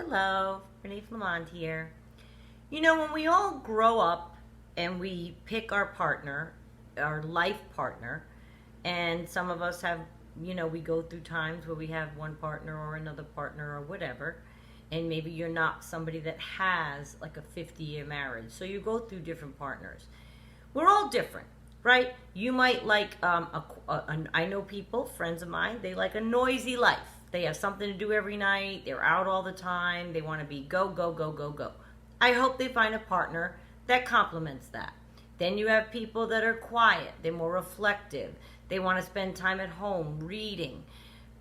Hello, Renee Flamand here. You know, when we all grow up and we pick our partner, our life partner, and some of us have, we go through times where we have one partner or another partner or whatever, and maybe you're not somebody that has like a 50-year marriage. So you go through different partners. We're all different, right? You might like, I know people, friends of mine, they like a noisy life. They have something to do every night. They're out all the time. They want to be go, go, go, go, go. I hope they find a partner that complements that. Then you have people that are quiet. They're more reflective. They want to spend time at home reading.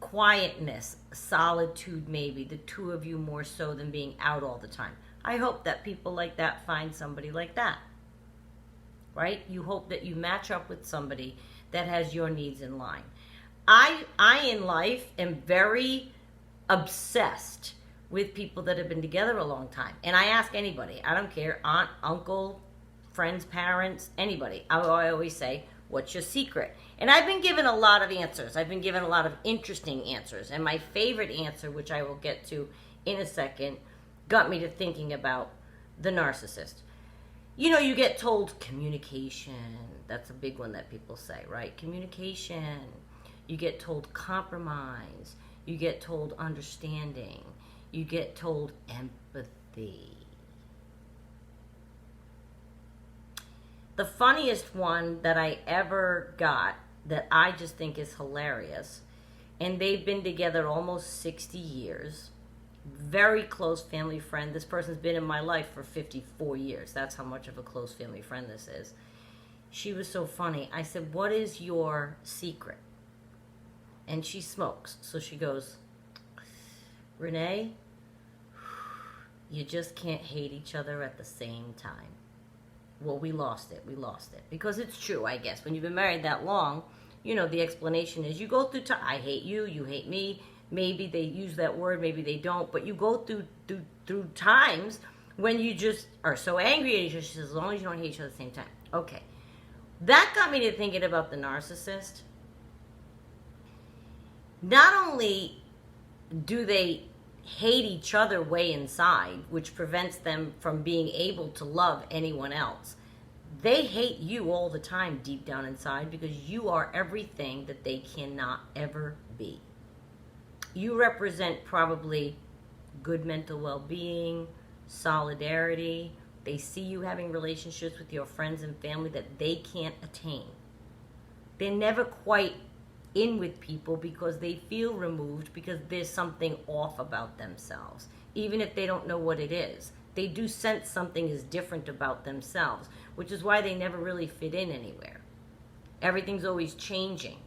Quietness, solitude maybe, the two of you more so than being out all the time. I hope that people like that find somebody like that, right? You hope that you match up with somebody that has your needs in line. I in life am very obsessed with people that have been together a long time. And I ask anybody, I don't care, aunt, uncle, friends, parents, anybody. I always say, what's your secret? And I've been given a lot of answers. I've been given a lot of interesting answers. And my favorite answer, which I will get to in a second, got me to thinking about the narcissist. You know, you get told communication. That's a big one that people say, right? Communication. You get told compromise. You get told understanding. You get told empathy. The funniest one that I ever got that I just think is hilarious, and they've been together almost 60 years, very close family friend. This person's been in my life for 54 years. That's how much of a close family friend this is. She was so funny. I said, what is your secret? And she smokes. So she goes, Renee, you just can't hate each other at the same time. Well, we lost it. Because it's true, I guess. When you've been married that long, you know, the explanation is you go through time. I hate you, you hate me. Maybe they use that word, maybe they don't. But you go through times when you just are so angry at each other. She says, as long as you don't hate each other at the same time. Okay. That got me to thinking about the narcissist. Not only do they hate each other way inside, which prevents them from being able to love anyone else, they hate you all the time deep down inside because you are everything that they cannot ever be. You represent probably good mental well-being, solidarity. They see you having relationships with your friends and family that they can't attain. They're never quite in with people because they feel removed because there's something off about themselves. Even if they don't know what it is, they do sense something is different about themselves, which is why they never really fit in anywhere. Everything's always changing.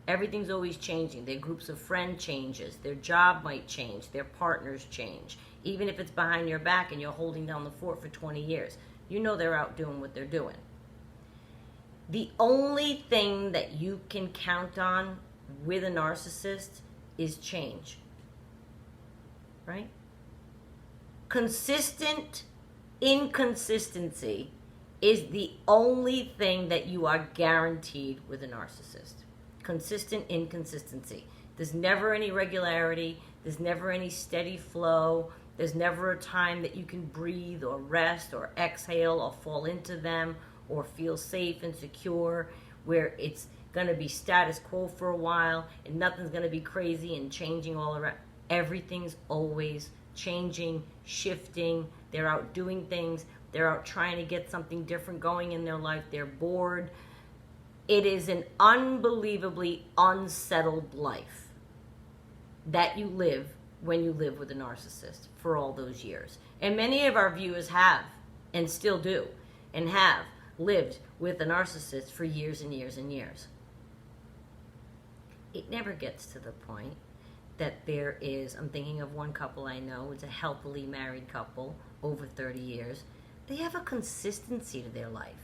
Everything's always changing. Their groups of friends changes. Their job might change. Their partners change. Even if it's behind your back and you're holding down the fort for 20 years, you know they're out doing what they're doing. The only thing that you can count on with a narcissist is change, right? Consistent inconsistency is the only thing that you are guaranteed with a narcissist. Consistent inconsistency. There's never any regularity. There's never any steady flow. There's never a time that you can breathe or rest or exhale or fall into them or feel safe and secure, where it's going to be status quo for a while and nothing's going to be crazy and changing all around. Everything's always changing, shifting. They're out doing things. They're out trying to get something different going in their life. They're bored. It is an unbelievably unsettled life that you live when you live with a narcissist for all those years. And many of our viewers have and still do and have lived with a narcissist for years and years and years. It never gets to the point that there is, I'm thinking of one couple I know, it's a healthily married couple, over 30 years. They have a consistency to their life.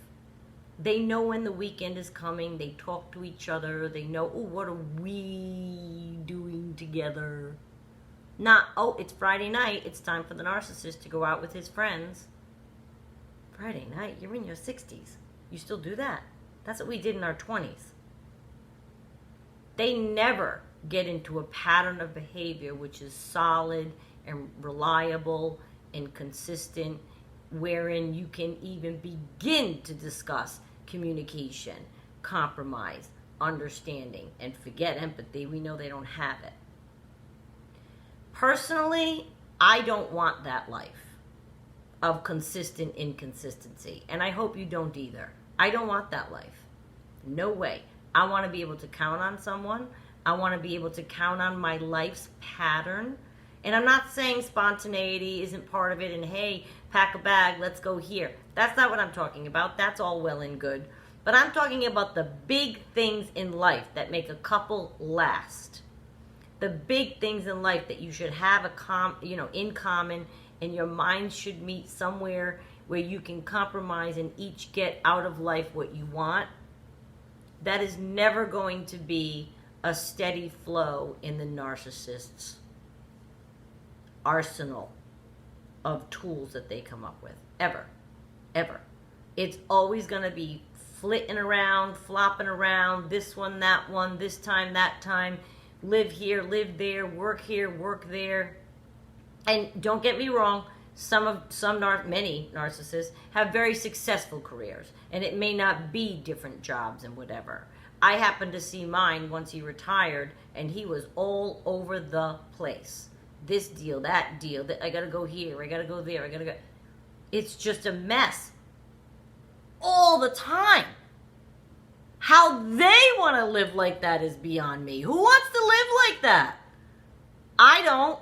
They know when the weekend is coming. They talk to each other. They know, oh, what are we doing together? Not, oh, it's Friday night. It's time for the narcissist to go out with his friends. Friday night? You're in your 60s. You still do that? That's what we did in our 20s. They never get into a pattern of behavior which is solid and reliable and consistent, wherein you can even begin to discuss communication, compromise, understanding, and forget empathy. We know they don't have it. Personally, I don't want that life of consistent inconsistency, and I hope you don't either. I don't want that life. No way. I want to be able to count on someone. I want to be able to count on my life's pattern. And I'm not saying spontaneity isn't part of it and, hey, pack a bag, let's go here. That's not what I'm talking about. That's all well and good. But I'm talking about the big things in life that make a couple last. The big things in life that you should have in common, and your minds should meet somewhere where you can compromise and each get out of life what you want. That is never going to be a steady flow in the narcissist's arsenal of tools that they come up with. Ever. It's always going to be flitting around, flopping around, this one, that one, this time, that time, live here, live there, work there. And don't get me wrong, many narcissists have very successful careers, and it may not be different jobs and whatever. I happened to see mine once he retired, and he was all over the place. This deal, that deal, that I gotta go here, I gotta go there, I gotta go. It's just a mess all the time. How they want to live like that is beyond me. Who wants to live like that? I don't.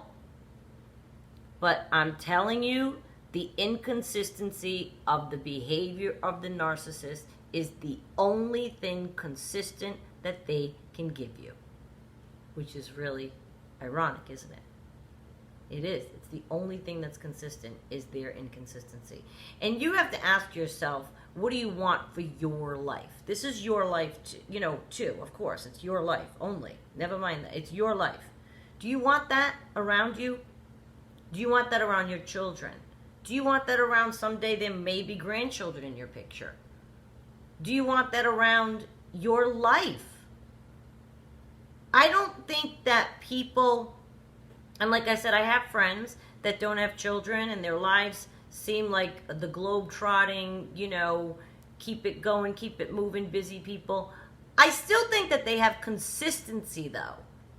But I'm telling you, the inconsistency of the behavior of the narcissist is the only thing consistent that they can give you. Which is really ironic, isn't it? It is. It's the only thing that's consistent is their inconsistency. And you have to ask yourself, what do you want for your life? This is your life, too. Of course, it's your life only. Never mind that. It's your life. Do you want that around you? Do you want that around your children? Do you want that around someday there may be grandchildren in your picture? Do you want that around your life? I don't think that people, and like I said, I have friends that don't have children and their lives seem like the globe-trotting, keep it going, keep it moving, busy people. I still think that they have consistency, though,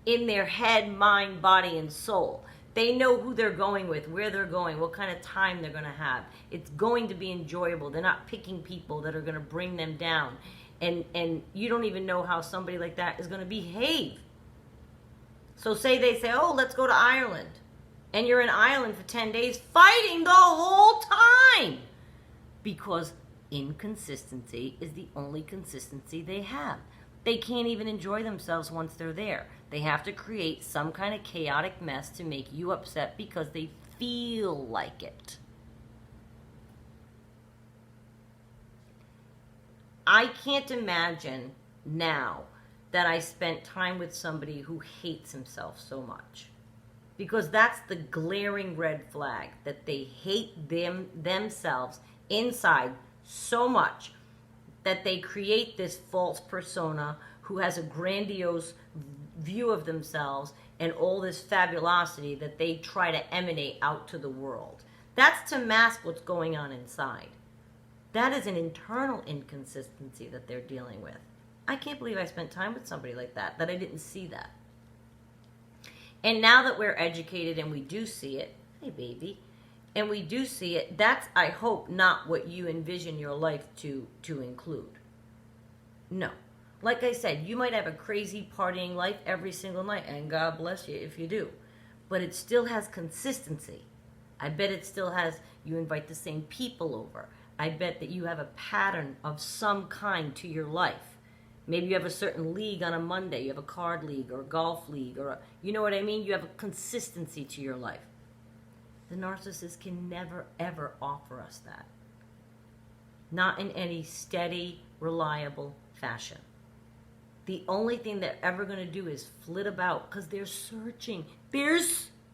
in their head, mind, body, and soul. They know who they're going with, where they're going, what kind of time they're going to have. It's going to be enjoyable. They're not picking people that are going to bring them down. And you don't even know how somebody like that is going to behave. So say they say, oh, let's go to Ireland. And you're in Ireland for 10 days fighting the whole time. Because inconsistency is the only consistency they have. They can't even enjoy themselves once they're there. They have to create some kind of chaotic mess to make you upset because they feel like it. I can't imagine now that I spent time with somebody who hates himself so much. Because that's the glaring red flag, that they hate themselves inside so much that they create this false persona who has a grandiose view of themselves and all this fabulosity that they try to emanate out to the world. That's to mask what's going on inside. That is an internal inconsistency that they're dealing with. I can't believe I spent time with somebody like that I didn't see that. And now that we're educated and we do see it, hey baby, and we do see it, that's, I hope, not what you envision your life to include. No. Like I said, you might have a crazy partying life every single night, and God bless you if you do. But it still has consistency. I bet it still has, you invite the same people over. I bet that you have a pattern of some kind to your life. Maybe you have a certain league on a Monday. You have a card league or a golf league or you know what I mean? You have a consistency to your life. The narcissist can never, ever offer us that. Not in any steady, reliable fashion. The only thing they're ever going to do is flit about because they're searching. They're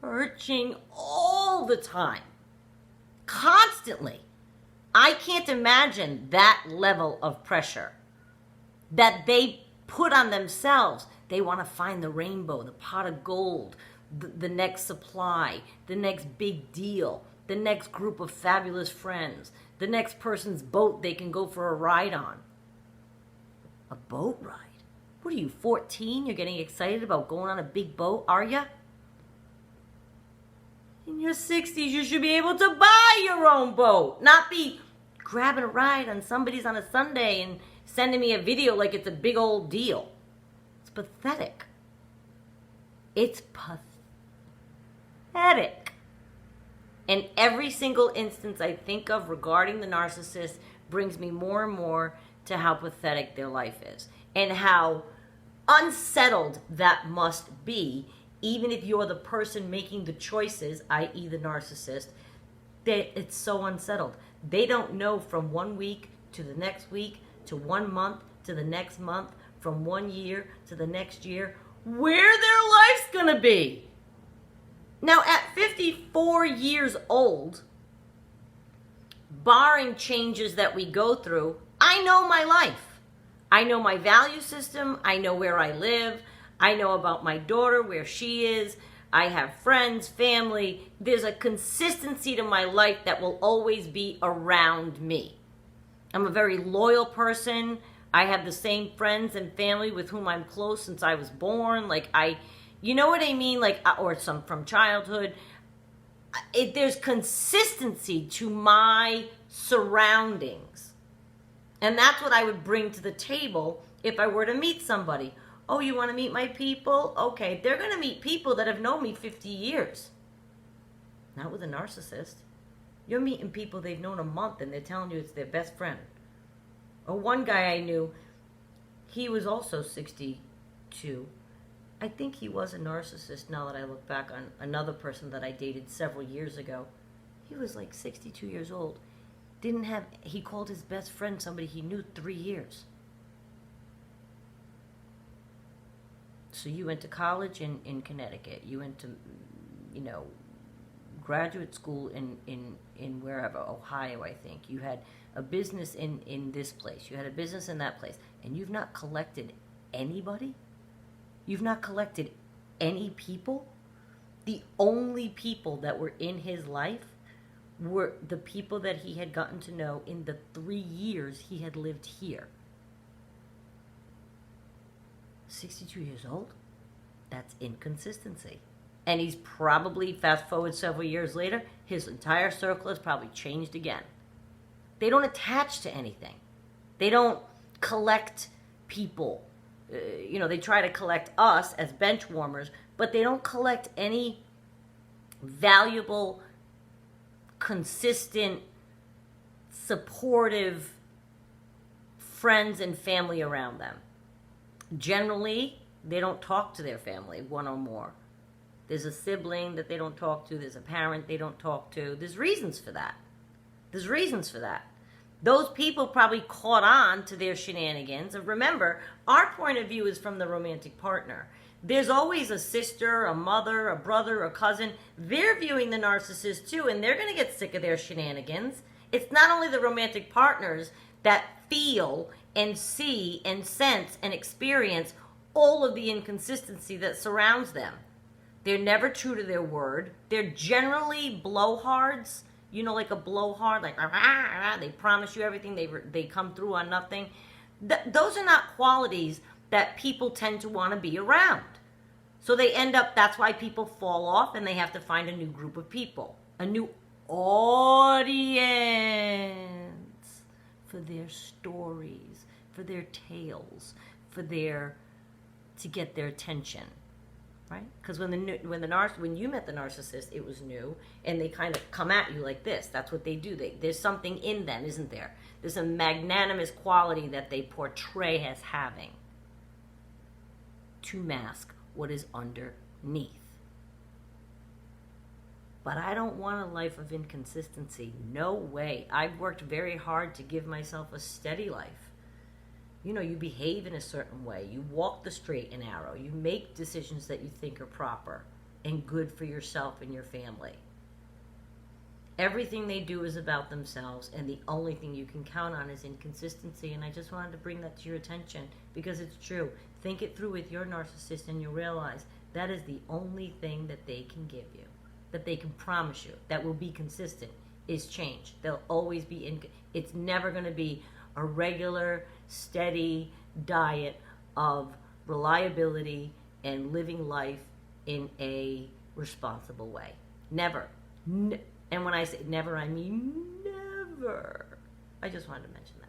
searching all the time. Constantly. I can't imagine that level of pressure that they put on themselves They want to find the rainbow, the pot of gold, the next supply, the next big deal, the next group of fabulous friends, the next person's boat they can go for a ride on. A boat ride? What are you, 14? You're getting excited about going on a big boat, are you? In your 60s, you should be able to buy your own boat, not be grabbing a ride on somebody's on a Sunday and sending me a video like it's a big old deal. It's pathetic. It's pathetic. And every single instance I think of regarding the narcissist brings me more and more to how pathetic their life is and how unsettled that must be, even if you're the person making the choices, i.e. the narcissist. It's so unsettled. They don't know from 1 week to the next week to 1 month to the next month, from 1 year to the next year, where their life's gonna be. Now, at 54 years old, barring changes that we go through, I know my life. I know my value system. I know where I live. I know about my daughter, where she is. I have friends, family. There's a consistency to my life that will always be around me. I'm a very loyal person. I have the same friends and family with whom I'm close since I was born. You know what I mean? Or some from childhood. There's consistency to my surroundings. And that's what I would bring to the table if I were to meet somebody. Oh, you want to meet my people? Okay, they're going to meet people that have known me 50 years. Not with a narcissist. You're meeting people they've known a month and they're telling you it's their best friend. Or one guy I knew, he was also 62. I think he was a narcissist now that I look back on another person that I dated several years ago. He was like 62 years old. He called his best friend somebody he knew 3 years. So you went to college in Connecticut. You went to, graduate school in wherever, Ohio, I think. You had a business in this place. You had a business in that place. And you've not collected anybody? You've not collected any people? The only people that were in his life were the people that he had gotten to know in the 3 years he had lived here. 62 years old? That's inconsistency. And he's probably, fast forward several years later, his entire circle has probably changed again. They don't attach to anything. They don't collect people. They try to collect us as bench warmers, but they don't collect any valuable, consistent, supportive friends and family around them. Generally, they don't talk to their family, one or more. There's a sibling that they don't talk to. There's a parent they don't talk to. There's reasons for that. Those people probably caught on to their shenanigans. And remember, our point of view is from the romantic partner. There's always a sister, a mother, a brother, a cousin. They're viewing the narcissist too, and they're going to get sick of their shenanigans. It's not only the romantic partners that feel and see and sense and experience all of the inconsistency that surrounds them. They're never true to their word. They're generally blowhards, like a blowhard, they promise you everything, they come through on nothing. Those are not qualities that people tend to want to be around. So they end up, that's why people fall off and they have to find a new group of people, a new audience for their stories, for their tales, to get their attention, right? Because when you met the narcissist, it was new, and they kind of come at you like this. That's what they do. There's something in them, isn't there? There's a magnanimous quality that they portray as having to mask what is underneath. But I don't want a life of inconsistency. No way. I've worked very hard to give myself a steady life. You behave in a certain way. You walk the straight and narrow. You make decisions that you think are proper and good for yourself and your family. Everything they do is about themselves, and the only thing you can count on is inconsistency. And I just wanted to bring that to your attention because it's true. Think it through with your narcissist, and you'll realize that is the only thing that they can give you, that they can promise you, that will be consistent, is change. They'll always be it's never going to be a regular, steady diet of reliability and living life in a responsible way. Never. And when I say never, I mean never. I just wanted to mention that.